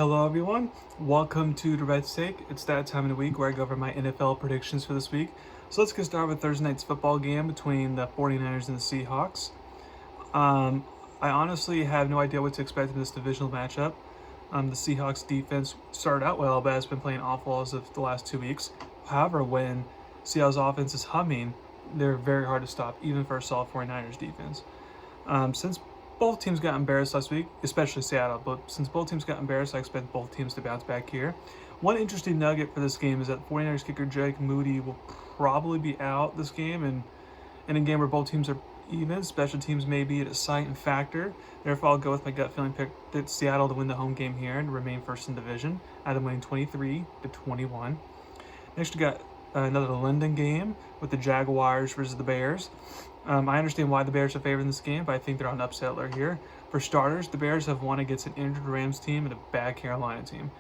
Hello everyone, welcome to Durrett's Take. It's that time of the week where I go over my NFL predictions for this week. So let's get started with Thursday night's football game between the 49ers and the Seahawks. I honestly have no idea what to expect in this divisional matchup. The Seahawks defense started out well, but has been playing awful as of the last 2 weeks. However, when Seattle's offense is humming, they're very hard to stop, even for a solid 49ers defense. Since both teams got embarrassed last week, especially Seattle, but since both teams got embarrassed, I expect both teams to bounce back here. One interesting nugget for this game is that 49ers kicker Jake Moody will probably be out this game, and in a game where both teams are even, special teams may be a deciding factor. Therefore, I'll go with my gut feeling pick that Seattle to win the home game here and remain first in division, at them winning 23-21. Next, we got another London game with the Jaguars versus the Bears. I understand why the Bears are favored in this game, but I think they're on upset alert here. For starters, the Bears have won against an injured Rams team and a bad Carolina team.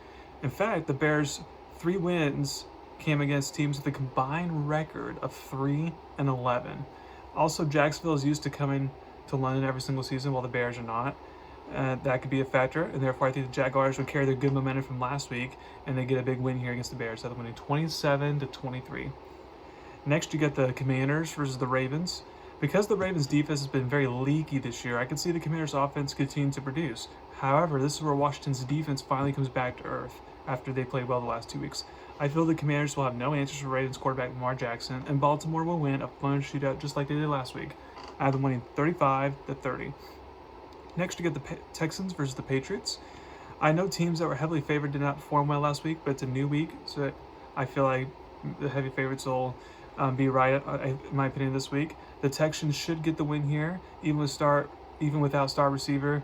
In fact, the Bears' 3 wins came against teams with a combined record of 3-11. Also, Jacksonville is used to coming to London every single season, while the Bears are not. That could be a factor, and therefore I think the Jaguars would carry their good momentum from last week, and they get a big win here against the Bears, they're winning 27-23. Next, you get the Commanders versus the Ravens. Because the Ravens' defense has been very leaky this year, I can see the Commanders' offense continue to produce. However, this is where Washington's defense finally comes back to earth after they played well the last 2 weeks. I feel the Commanders will have no answers for Ravens quarterback Lamar Jackson, and Baltimore will win a fun shootout just like they did last week. I have them winning 35-30. Next, you get the Texans versus the Patriots. I know teams that were heavily favored did not perform well last week, but it's a new week, so I feel like the heavy favorites will be right, in my opinion, this week. The Texans should get the win here, even without star receiver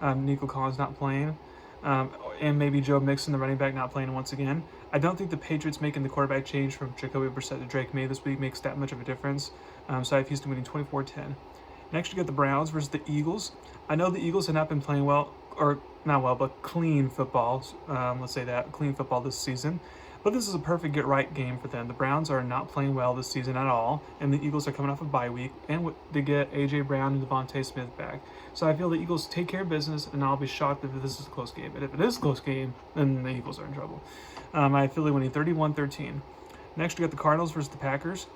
Nico Collins not playing, and maybe Joe Mixon, the running back, not playing once again. I don't think the Patriots making the quarterback change from Jacoby Brissett to Drake May this week makes that much of a difference. So I have Houston winning 24-10. Next, you get the Browns versus the Eagles. I know the Eagles have not been playing well, or not well, but clean football. Let's say that, clean football this season. But this is a perfect get-right game for them. The Browns are not playing well this season at all, and the Eagles are coming off a bye week, and they get A.J. Brown and Devontae Smith back. So I feel the Eagles take care of business, and I'll be shocked if this is a close game. But if it is a close game, then the Eagles are in trouble. I feel they're winning 31-13. Next, we got the Cardinals versus the Packers.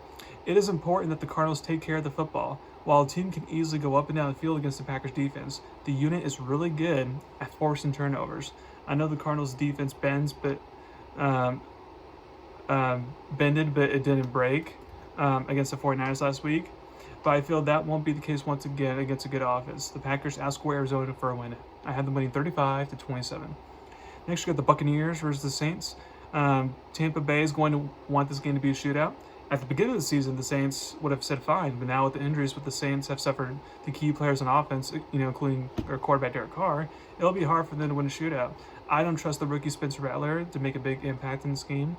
It is important that the Cardinals take care of the football. While a team can easily go up and down the field against the Packers defense, the unit is really good at forcing turnovers. I know the Cardinals defense bends, but bended, but it didn't break against the 49ers last week. But I feel that won't be the case once again against a good offense. The Packers outscore Arizona for a win. I have them winning 35-27. Next, you got the Buccaneers versus the Saints. Tampa Bay is going to want this game to be a shootout. At the beginning of the season, the Saints would have said fine, but now with the injuries the Saints have suffered the key players on offense, including their quarterback Derek Carr, it'll be hard for them to win a shootout. I don't trust the rookie Spencer Rattler to make a big impact in this game.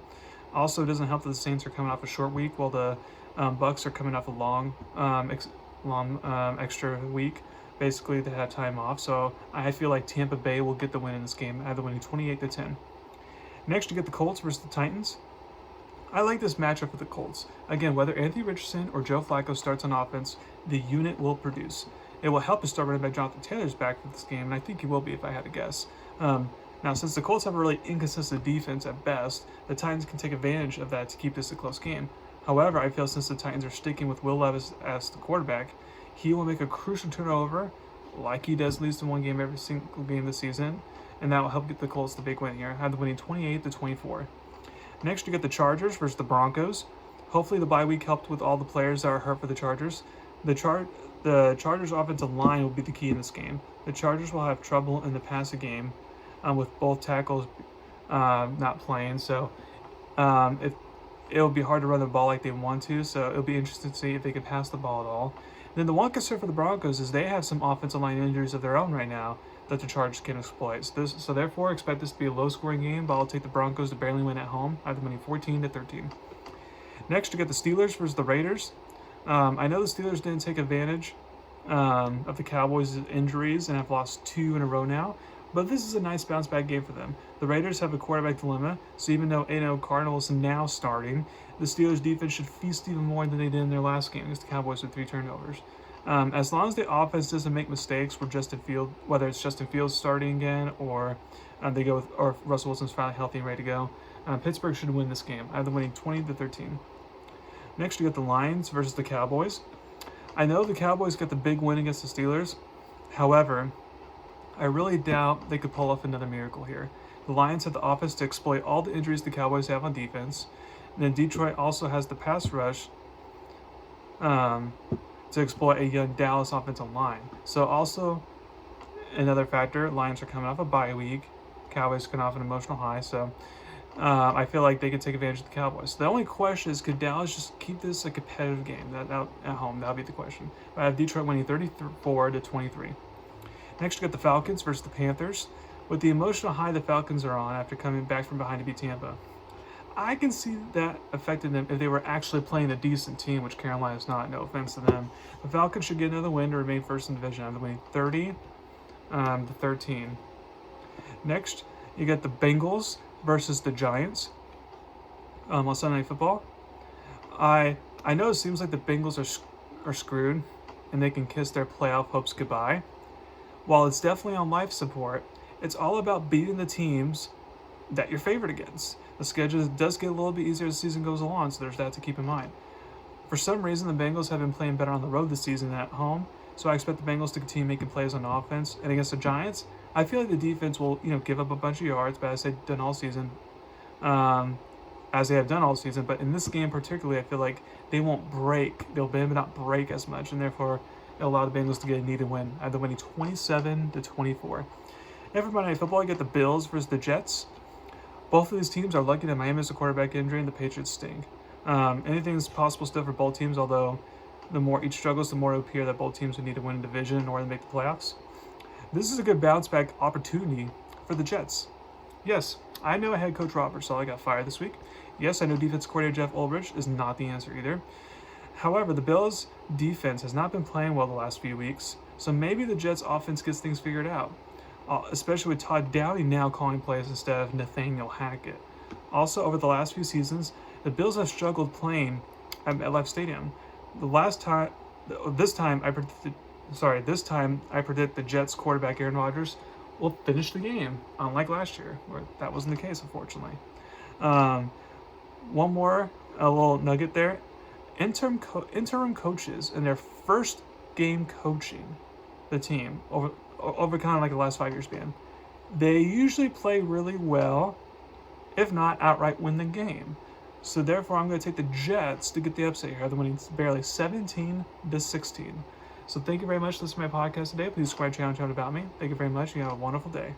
Also, it doesn't help that the Saints are coming off a short week while the Bucs are coming off a long extra week. Basically, they had time off. So I feel like Tampa Bay will get the win in this game, either winning 28-10. Next, you get the Colts versus the Titans. I like this matchup with the Colts. Again, whether Anthony Richardson or Joe Flacco starts on offense, the unit will produce. It will help to start running back Jonathan Taylor's back for this game, and I think he will be if I had to guess. Now, since the Colts have a really inconsistent defense at best, the Titans can take advantage of that to keep this a close game. However, I feel since the Titans are sticking with Will Levis as the quarterback, he will make a crucial turnover, like he does at least in one game every single game this season, and that will help get the Colts the big win here. I have them winning 28-24. Next, you get the Chargers versus the Broncos. Hopefully, the bye week helped with all the players that are hurt for the Chargers. The Chargers' offensive line will be the key in this game. The Chargers will have trouble in the passing game with both tackles not playing. So it'll be hard to run the ball like they want to. So it'll be interesting to see if they can pass the ball at all. Then the one concern for the Broncos is they have some offensive line injuries of their own right now that the Chargers can exploit. So therefore, expect this to be a low-scoring game, but I'll take the Broncos to barely win at home. I have them winning 14-13. Next, you get the Steelers versus the Raiders. I know the Steelers didn't take advantage of the Cowboys' injuries and have lost 2 in a row now, but this is a nice bounce-back game for them. The Raiders have a quarterback dilemma, so even though Cardinal is now starting, the Steelers' defense should feast even more than they did in their last game against the Cowboys with 3 turnovers. As long as the offense doesn't make mistakes where whether it's Justin Fields starting again or they go with, or Russell Wilson's finally healthy and ready to go, Pittsburgh should win this game. I have them winning 20-13. Next, you got the Lions versus the Cowboys. I know the Cowboys got the big win against the Steelers. However, I really doubt they could pull off another miracle here. The Lions have the offense to exploit all the injuries the Cowboys have on defense. And then Detroit also has the pass rush to exploit a young Dallas offensive line. So also another factor, Lions are coming off a bye week. Cowboys coming off an emotional high. So I feel like they could take advantage of the Cowboys. The only question is, could Dallas just keep this a competitive game that at home? That would be the question. I have Detroit winning 34-23. Next, you got the Falcons versus the Panthers. With the emotional high the Falcons are on after coming back from behind to beat Tampa, I can see that affecting them if they were actually playing a decent team, which Carolina's not. No offense to them. The Falcons should get another win to remain first in the division. I'm winning 30-13. Next, you got the Bengals versus the Giants on Sunday Night Football. I know it seems like the Bengals are screwed and they can kiss their playoff hopes goodbye. While it's definitely on life support, it's all about beating the teams that you're favored against. The schedule does get a little bit easier as the season goes along, so there's that to keep in mind. For some reason, the Bengals have been playing better on the road this season than at home, so I expect the Bengals to continue making plays on offense. And against the Giants, I feel like the defense will, give up a bunch of yards, but as they've done all season, But in this game particularly, I feel like they won't break. They'll maybe not break as much, and therefore it'll allow the Bengals to get a needed win. I have them winning 27-24. And for Monday Night Football, you get the Bills versus the Jets. Both of these teams are lucky that Miami has a quarterback injury and the Patriots stink. Anything is possible still for both teams, although the more each struggles, the more it will appear that both teams would need to win a division in order to make the playoffs. This is a good bounce back opportunity for the Jets. Yes, I know head coach Robert Saleh got fired this week. Yes, I know defense coordinator Jeff Ulbrich is not the answer either. However, the Bills' defense has not been playing well the last few weeks, so maybe the Jets' offense gets things figured out, especially with Todd Downing now calling plays instead of Nathaniel Hackett. Also, over the last few seasons, the Bills have struggled playing at MetLife Stadium. This time I predict the Jets quarterback Aaron Rodgers will finish the game, unlike last year, where that wasn't the case, unfortunately. One more, a little nugget there. Interim coaches in their first game coaching the team over kind of like the last 5 year span, they usually play really well, if not outright win the game. So therefore, I'm going to take the Jets to get the upset here. They're winning barely 17-16. So thank you very much for listening to my podcast today. Please subscribe to the channel about me. Thank you very much. You have a wonderful day.